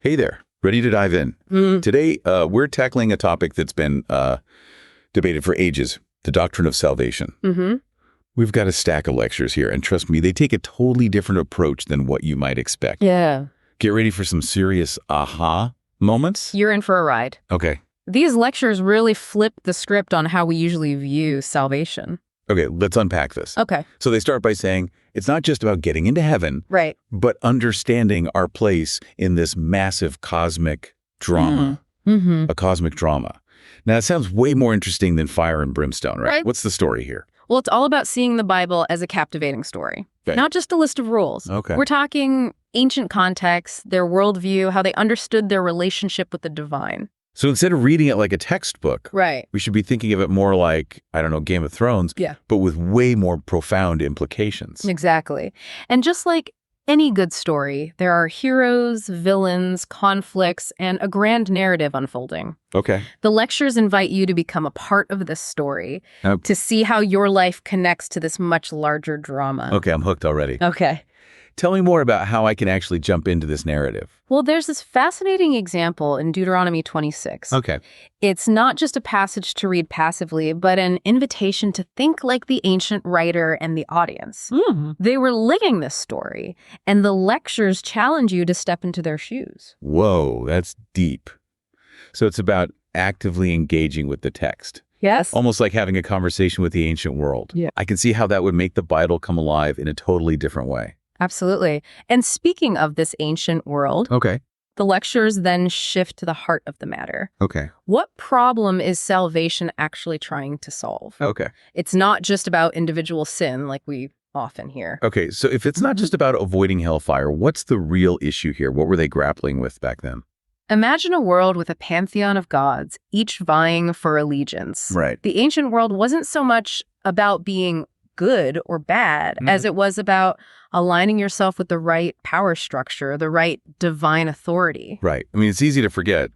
Hey there, ready to dive in? Today, we're tackling a topic that's been debated for ages, the doctrine of salvation. We've got a stack of lectures here, and trust me, they take a totally different approach than what you might expect. Yeah. Get ready for some serious aha moments. You're in for a ride. Okay. These lectures really flip the script on how we usually view salvation. Okay, let's unpack this. Okay. So they start by saying, it's not just about getting into heaven, Right. but understanding our place in this massive cosmic drama. A cosmic drama. Now, that sounds way more interesting than fire and brimstone, right? What's the story here? Well, it's all about seeing the Bible as a captivating story, not just a list of rules. Okay. We're talking ancient context, their worldview, how they understood their relationship with the divine. So instead of reading it like a textbook, Right. we should be thinking of it more like, I don't know, Game of Thrones, but with way more profound implications. Exactly. And just like any good story, there are heroes, villains, conflicts, and a grand narrative unfolding. Okay. The lectures invite you to become a part of this story, to see how your life connects to this much larger drama. Okay, I'm hooked already. Okay. Tell me more about how I can actually jump into this narrative. Well, there's this fascinating example in Deuteronomy 26. Okay. It's not just a passage to read passively, but an invitation to think like the ancient writer and the audience. They were living this story, and the lectures challenge you to step into their shoes. Whoa, that's deep. So it's about actively engaging with the text. Yes. Almost like having a conversation with the ancient world. Yeah. I can see how that would make the Bible come alive in a totally different way. Absolutely. And speaking of this ancient world, Okay. the lectures then shift to the heart of the matter. Okay. What problem is salvation actually trying to solve? Okay. It's not just about individual sin like we often hear. Okay, so if it's not just about avoiding hellfire, what's the real issue here? What were they grappling with back then? Imagine a world with a pantheon of gods, each vying for allegiance. Right. The ancient world wasn't so much about being good or bad as it was about aligning yourself with the right power structure, the right divine authority. Right. I mean, it's easy to forget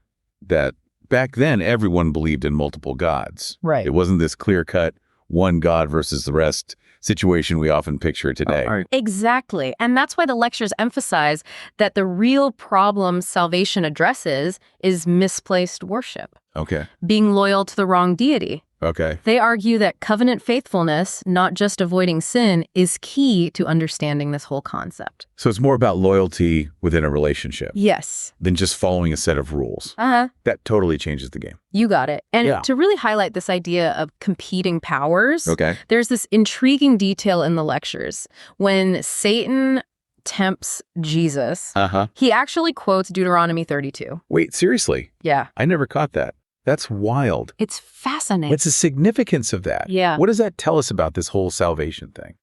that back then everyone believed in multiple gods. Right. It wasn't this clear-cut one god versus the rest situation we often picture today. Exactly. And that's why the lectures emphasize that the real problem salvation addresses is misplaced worship, Okay. being loyal to the wrong deity. Okay. They argue that covenant faithfulness, not just avoiding sin, is key to understanding this whole concept. So it's more about loyalty within a relationship Yes. than just following a set of rules. That totally changes the game. You got it. And to really highlight this idea of competing powers, there's this intriguing detail in the lectures. When Satan tempts Jesus, he actually quotes Deuteronomy 32. Wait, seriously? Yeah. I never caught that. That's wild. It's fascinating. What's the significance of that? Yeah. What does that tell us about this whole salvation thing?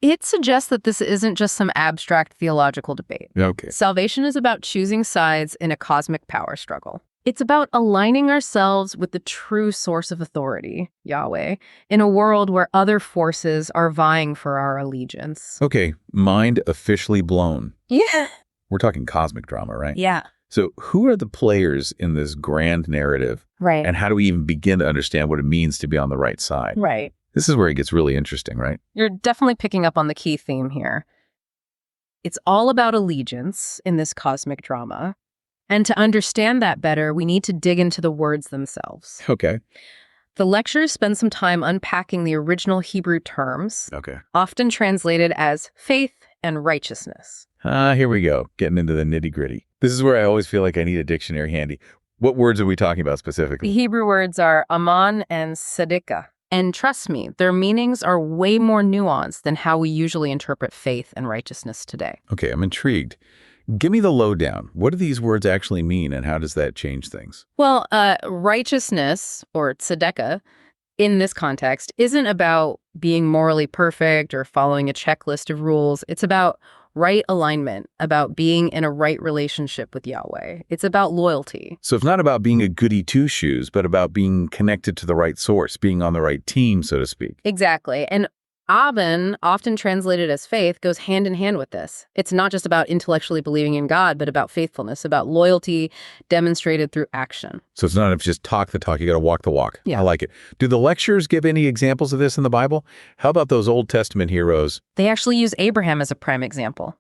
It suggests that this isn't just some abstract theological debate. Okay. Salvation is about choosing sides in a cosmic power struggle. It's about aligning ourselves with the true source of authority, Yahweh, in a world where other forces are vying for our allegiance. Okay, mind officially blown. Yeah. We're talking cosmic drama, right? Yeah. So who are the players in this grand narrative? Right. And how do we even begin to understand what it means to be on the right side? Right. This is where it gets really interesting, right? You're definitely picking up on the key theme here. It's all about allegiance in this cosmic drama. And to understand that better, we need to dig into the words themselves. Okay. The lectures spend some time unpacking the original Hebrew terms, Okay. often translated as faith and righteousness. Here we go, getting into the nitty-gritty. This is where I always feel like I need a dictionary handy. What words are we talking about specifically? The Hebrew words are aman and tzedekah. And trust me, their meanings are way more nuanced than how we usually interpret faith and righteousness today. Okay, I'm intrigued. Give me the lowdown. What do these words actually mean, and how does that change things? Well, righteousness, or tzedekah, in this context, isn't about being morally perfect or following a checklist of rules. It's about right alignment, about being in a right relationship with Yahweh. It's about loyalty. So it's not about being a goody two-shoes, but about being connected to the right source, being on the right team, so to speak. Exactly. And aman, often translated as faith, goes hand in hand with this. It's not just about intellectually believing in God, but about faithfulness, about loyalty demonstrated through action. So it's not just talk the talk, you got to walk the walk. Yeah. I like it. Do the lectures give any examples of this in the Bible? How about those Old Testament heroes? They actually use Abraham as a prime example.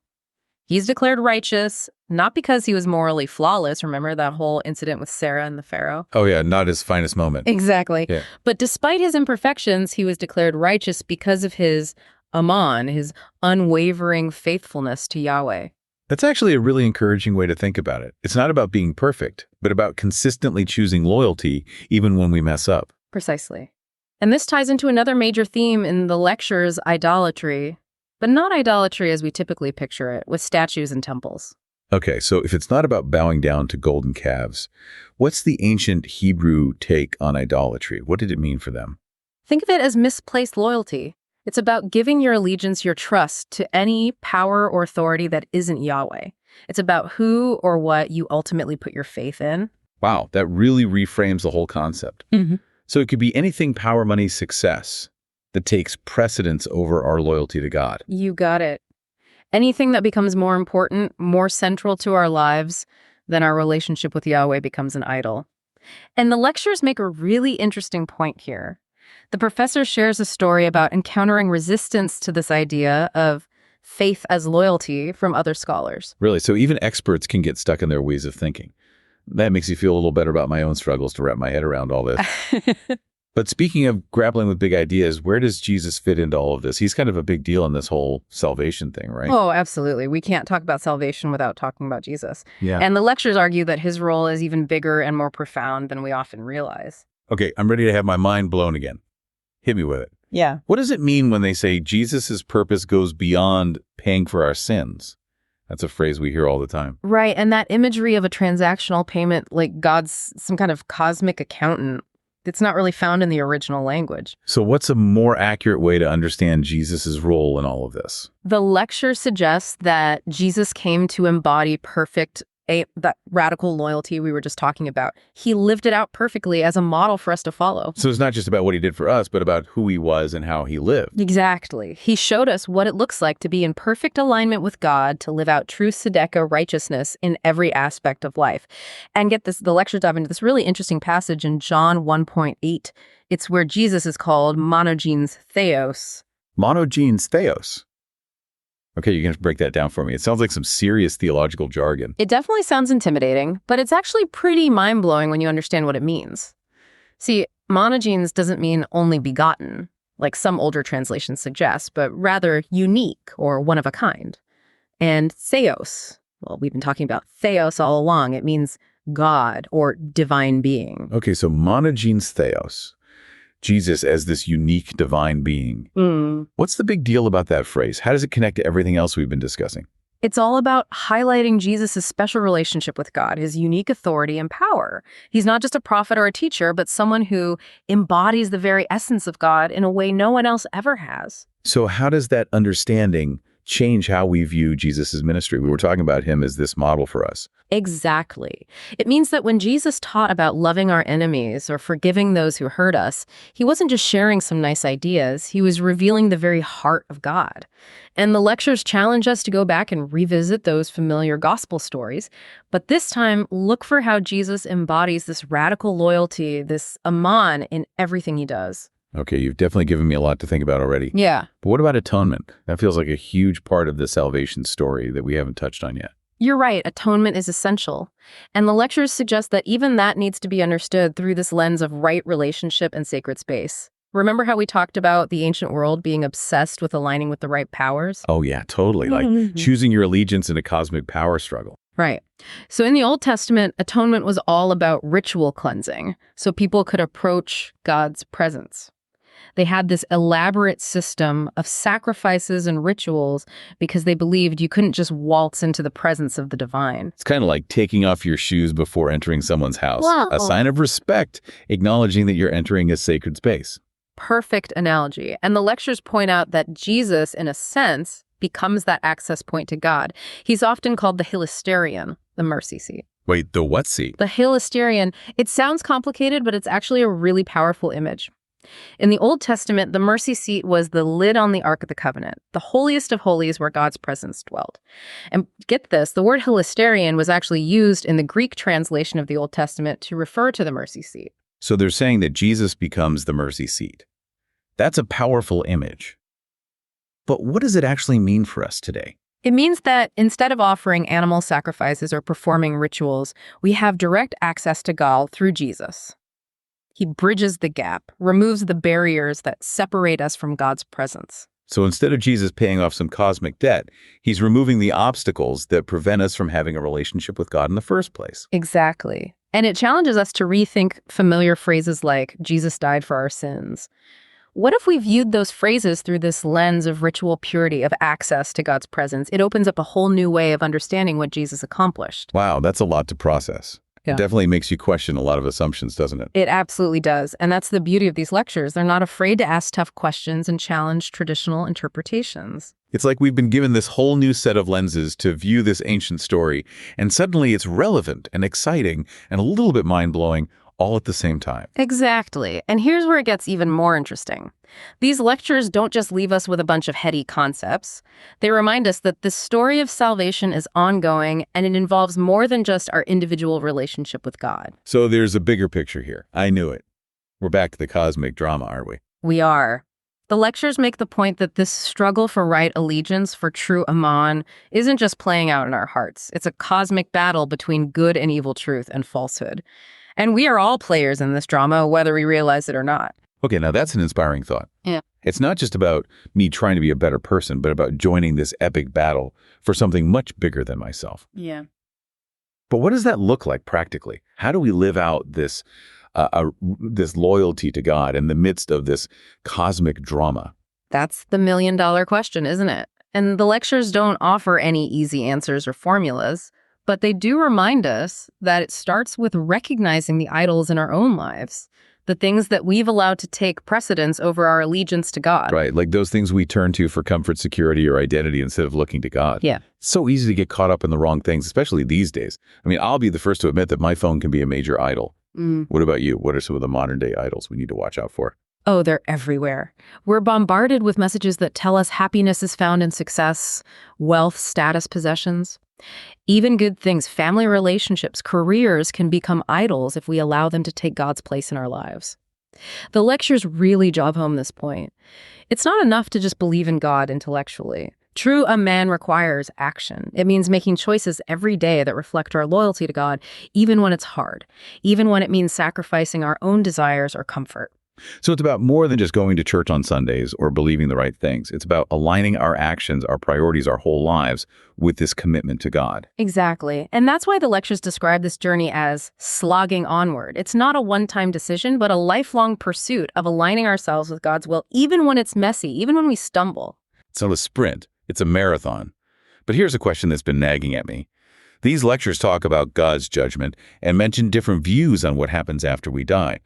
He's declared righteous, not because he was morally flawless. Remember that whole incident with Sarah and the Pharaoh? Oh, yeah, not his finest moment. Exactly. Yeah. But despite his imperfections, he was declared righteous because of his aman, his unwavering faithfulness to Yahweh. That's actually a really encouraging way to think about it. It's not about being perfect, but about consistently choosing loyalty even when we mess up. Precisely. And this ties into another major theme in the lectures, idolatry, but not idolatry as we typically picture it, with statues and temples. Okay, so if it's not about bowing down to golden calves, what's the ancient Hebrew take on idolatry? What did it mean for them? Think of it as misplaced loyalty. It's about giving your allegiance, your trust to any power or authority that isn't Yahweh. It's about who or what you ultimately put your faith in. Wow, that really reframes the whole concept. So it could be anything power, money, success that takes precedence over our loyalty to God. You got it. Anything that becomes more important, more central to our lives, than our relationship with Yahweh becomes an idol. And the lectures make a really interesting point here. The professor shares a story about encountering resistance to this idea of faith as loyalty from other scholars. Really, so even experts can get stuck in their ways of thinking. That makes me feel a little better about my own struggles to wrap my head around all this. But speaking of grappling with big ideas, where does Jesus fit into all of this? He's kind of a big deal in this whole salvation thing, right? Oh, absolutely. We can't talk about salvation without talking about Jesus. Yeah. And the lectures argue that his role is even bigger and more profound than we often realize. Okay, I'm ready to have my mind blown again. Hit me with it. Yeah. What does it mean when they say Jesus' purpose goes beyond paying for our sins? That's a phrase we hear all the time. Right. And that imagery of a transactional payment, like God's some kind of cosmic accountant, it's not really found in the original language. So what's a more accurate way to understand Jesus' role in all of this? The lecture suggests that Jesus came to embody that radical loyalty we were just talking about. He lived it out perfectly as a model for us to follow. So it's not just about what he did for us, but about who he was and how he lived. Exactly. He showed us what it looks like to be in perfect alignment with God, to live out true tzedekah righteousness in every aspect of life. And get this, the lecture dive into this really interesting passage in John 1:8. It's where Jesus is called monogenes theos. Monogenes theos. Okay, you're going to break that down for me. It sounds like some serious theological jargon. It definitely sounds intimidating, but it's actually pretty mind-blowing when you understand what it means. See, monogenes doesn't mean only begotten, like some older translations suggest, but rather unique or one of a kind. And theos, well, we've been talking about theos all along. It means God or divine being. Okay, so monogenes theos. Jesus as this unique divine being. What's the big deal about that phrase? How does it connect to everything else we've been discussing? It's all about highlighting Jesus' special relationship with God, his unique authority and power. He's not just a prophet or a teacher, but someone who embodies the very essence of God in a way no one else ever has. So how does that understanding change how we view Jesus' ministry? We were talking about him as this model for us. Exactly. It means that when Jesus taught about loving our enemies or forgiving those who hurt us, he wasn't just sharing some nice ideas, he was revealing the very heart of God. And the lectures challenge us to go back and revisit those familiar gospel stories, but this time look for how Jesus embodies this radical loyalty, this aman in everything he does. Okay, you've definitely given me a lot to think about already. Yeah. But what about atonement? That feels like a huge part of the salvation story that we haven't touched on yet. You're right, atonement is essential. And the lectures suggest that even that needs to be understood through this lens of right relationship and sacred space. Remember how we talked about the ancient world being obsessed with aligning with the right powers? Oh yeah, totally. Like choosing your allegiance in a cosmic power struggle. Right. So in the Old Testament, atonement was all about ritual cleansing, so people could approach God's presence. They had this elaborate system of sacrifices and rituals because they believed you couldn't just waltz into the presence of the divine. It's kind of like taking off your shoes before entering someone's house. Wow. A sign of respect, acknowledging that you're entering a sacred space. Perfect analogy. And the lectures point out that Jesus, in a sense, becomes that access point to God. He's often called the hilasterion, the mercy seat. Wait, the what seat? The hilasterion, it sounds complicated, but it's actually a really powerful image. In the Old Testament, the mercy seat was the lid on the Ark of the Covenant, the holiest of holies where God's presence dwelled. And get this, the word hilasterion was actually used in the Greek translation of the Old Testament to refer to the mercy seat. So they're saying that Jesus becomes the mercy seat. That's a powerful image. But what does it actually mean for us today? It means that instead of offering animal sacrifices or performing rituals, we have direct access to God through Jesus. He bridges the gap, removes the barriers that separate us from God's presence. So instead of Jesus paying off some cosmic debt, he's removing the obstacles that prevent us from having a relationship with God in the first place. Exactly. And it challenges us to rethink familiar phrases like, Jesus died for our sins. What if we viewed those phrases through this lens of ritual purity, of access to God's presence? It opens up a whole new way of understanding what Jesus accomplished. Wow, that's a lot to process. Yeah. It definitely makes you question a lot of assumptions, doesn't it? It absolutely does. And that's the beauty of these lectures. They're not afraid to ask tough questions and challenge traditional interpretations. It's like we've been given this whole new set of lenses to view this ancient story, and suddenly it's relevant and exciting and a little bit mind-blowing all at the same time. Exactly. And here's where it gets even more interesting. These lectures don't just leave us with a bunch of heady concepts. They remind us that the story of salvation is ongoing, and it involves more than just our individual relationship with God. So there's a bigger picture here. I knew it. We're back to the cosmic drama, aren't we? We are. The lectures make the point that this struggle for right allegiance, for true aman, isn't just playing out in our hearts. It's a cosmic battle between good and evil, truth and falsehood. And we are all players in this drama, whether we realize it or not. Okay, now that's an inspiring thought. Yeah. It's not just about me trying to be a better person, but about joining this epic battle for something much bigger than myself. Yeah. But what does that look like practically? How do we live out this loyalty to God in the midst of this cosmic drama? That's the million-dollar question, isn't it? And the lectures don't offer any easy answers or formulas, but they do remind us that it starts with recognizing the idols in our own lives, the things that we've allowed to take precedence over our allegiance to God. Right, like those things we turn to for comfort, security, or identity instead of looking to God. Yeah. It's so easy to get caught up in the wrong things, especially these days. I mean, I'll be the first to admit that my phone can be a major idol. What about you? What are some of the modern day idols we need to watch out for? Oh, they're everywhere. We're bombarded with messages that tell us happiness is found in success, wealth, status, possessions. Even good things, family relationships, careers can become idols if we allow them to take God's place in our lives. The lectures really drive home this point. It's not enough to just believe in God intellectually. True aman requires action. It means making choices every day that reflect our loyalty to God, even when it's hard, even when it means sacrificing our own desires or comfort. So it's about more than just going to church on Sundays or believing the right things. It's about aligning our actions, our priorities, our whole lives with this commitment to God. Exactly. And that's why the lectures describe this journey as slogging onward. It's not a one-time decision, but a lifelong pursuit of aligning ourselves with God's will, even when it's messy, even when we stumble. It's not a sprint. It's a marathon. But here's a question that's been nagging at me. These lectures talk about God's judgment and mention different views on what happens after we die.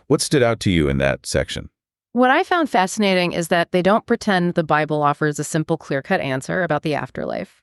What stood out to you in that section? What I found fascinating is that they don't pretend the Bible offers a simple, clear-cut answer about the afterlife.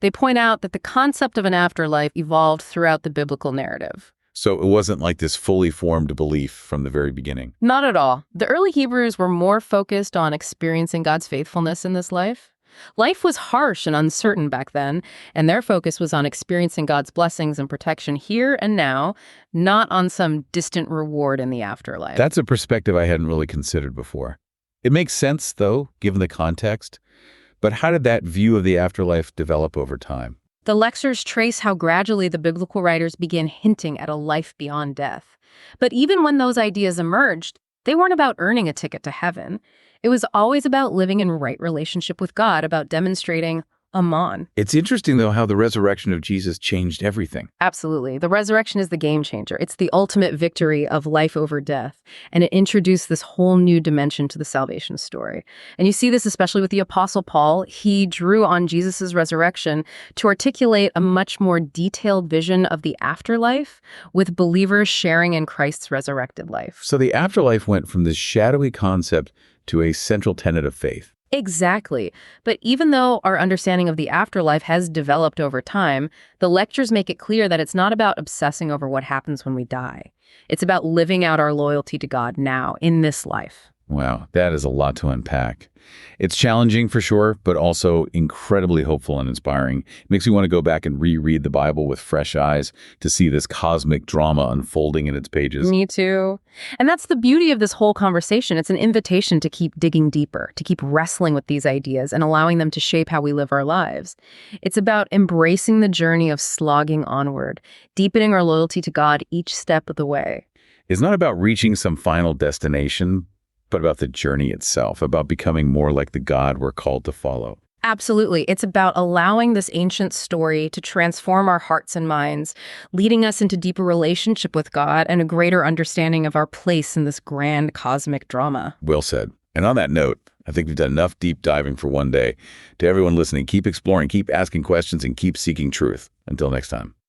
They point out that the concept of an afterlife evolved throughout the biblical narrative. So it wasn't like this fully formed belief from the very beginning. Not at all. The early Hebrews were more focused on experiencing God's faithfulness in this life. Life was harsh and uncertain back then, and their focus was on experiencing God's blessings and protection here and now, not on some distant reward in the afterlife. That's a perspective I hadn't really considered before. It makes sense, though, given the context. But how did that view of the afterlife develop over time? The lectures trace how gradually the biblical writers began hinting at a life beyond death. But even when those ideas emerged, they weren't about earning a ticket to heaven. It was always about living in right relationship with God, about demonstrating aman. It's interesting, though, how the resurrection of Jesus changed everything. Absolutely. The resurrection is the game changer. It's the ultimate victory of life over death, and it introduced this whole new dimension to the salvation story. And you see this especially with the Apostle Paul. He drew on Jesus' resurrection to articulate a much more detailed vision of the afterlife, with believers sharing in Christ's resurrected life. So the afterlife went from this shadowy concept to a central tenet of faith. Exactly. But even though our understanding of the afterlife has developed over time, the lectures make it clear that it's not about obsessing over what happens when we die. It's about living out our loyalty to God now, in this life. Wow, that is a lot to unpack. It's challenging for sure, but also incredibly hopeful and inspiring. It makes me want to go back and reread the Bible with fresh eyes to see this cosmic drama unfolding in its pages. Me too. And that's the beauty of this whole conversation. It's an invitation to keep digging deeper, to keep wrestling with these ideas and allowing them to shape how we live our lives. It's about embracing the journey of slogging onward, deepening our loyalty to God each step of the way. It's not about reaching some final destination, but about the journey itself, about becoming more like the God we're called to follow. Absolutely. It's about allowing this ancient story to transform our hearts and minds, leading us into deeper relationship with God and a greater understanding of our place in this grand cosmic drama. Well said. And on that note, I think we've done enough deep diving for one day. To everyone listening, keep exploring, keep asking questions, and keep seeking truth. Until next time.